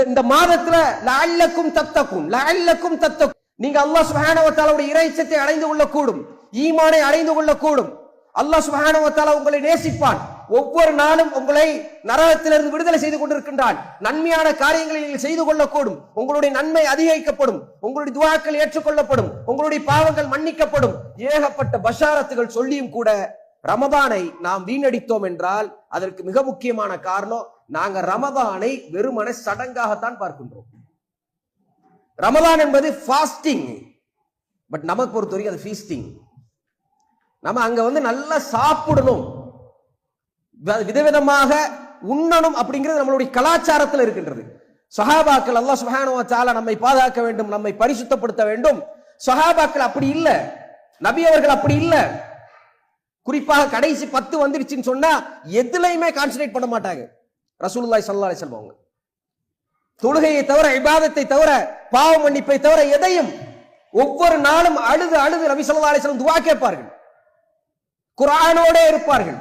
இந்த மாதத்துல லஅல்லக்கும் தத்தகும் நீங்க அல்லாஹ் சுப்ஹானஹு வ தஆலாவுடைய இறைச்சத்தை அடைந்து கொள்ளக்கூடும், ஈமானை அடைந்து கொள்ளக்கூடும். அல்லாஹ் சுப்ஹானஹு வ தஆலா உங்களை நேசிப்பான். ஒவ்வொரு நாளும் உங்களை நரகத்திலிருந்து விடுதலை செய்து கொண்டிருக்கின்றான். நன்மையான காரியங்களை நீங்கள் செய்து கொள்ளக்கூடும். உங்களுடைய நன்மை அதிகரிக்கப்படும், உங்களுடைய துஆக்கள் ஏற்றுக்கொள்ளப்படும், உங்களுடைய பாவங்கள் மன்னிக்கப்படும். ஏகப்பட்ட பஷாரத்துகள் சொல்லியும் கூட ரமதானை நாம் வீணடித்தோம் என்றால் அதற்கு மிக முக்கியமான காரணம், நாங்க ரமதானை வெறுமன சடங்காகத்தான் பார்க்கின்றோம். ரமதான் என்பது ஃபாஸ்டிங், பட் நமக்கு பொறுத்தவரைக்கும் அது ஃபீஸ்டிங். நம்ம அங்க நல்லா சாப்பிடணும், விதவிதமாக உண்ணணும் அப்படிங்கிறது நம்மளுடைய கலாச்சாரத்தில் இருக்கின்றது. சஹாபாக்கள் அல்லாஹ் சுப்ஹானஹு வ தஆலா நம்மை பாதுகாக்க வேண்டும், நம்மை பரிசுத்தப்படுத்த வேண்டும். சஹாபாக்கள் அப்படி இல்ல, நபி அவர்கள் அப்படி இல்ல. குறிப்பாக கடைசி 10 வந்துருச்சுன்னு சொன்னா எதுலையுமே கான்சன்ட்ரேட் பண்ண மாட்டாங்க. ரசூலுல்லாஹி ஸல்லல்லாஹு அலைஹி வஸல்லம் அவங்க தொழுகையை தவிர, இபாதத்தை தவிர, பாவ மன்னிப்பை தவிர எதையும் ஒவ்வொரு நாளும் அழுது நபி ஸல்லல்லாஹு அலைஹி வஸல்லம் துஆ கேட்பார்கள், குர்ஆனோட இருப்பார்கள்.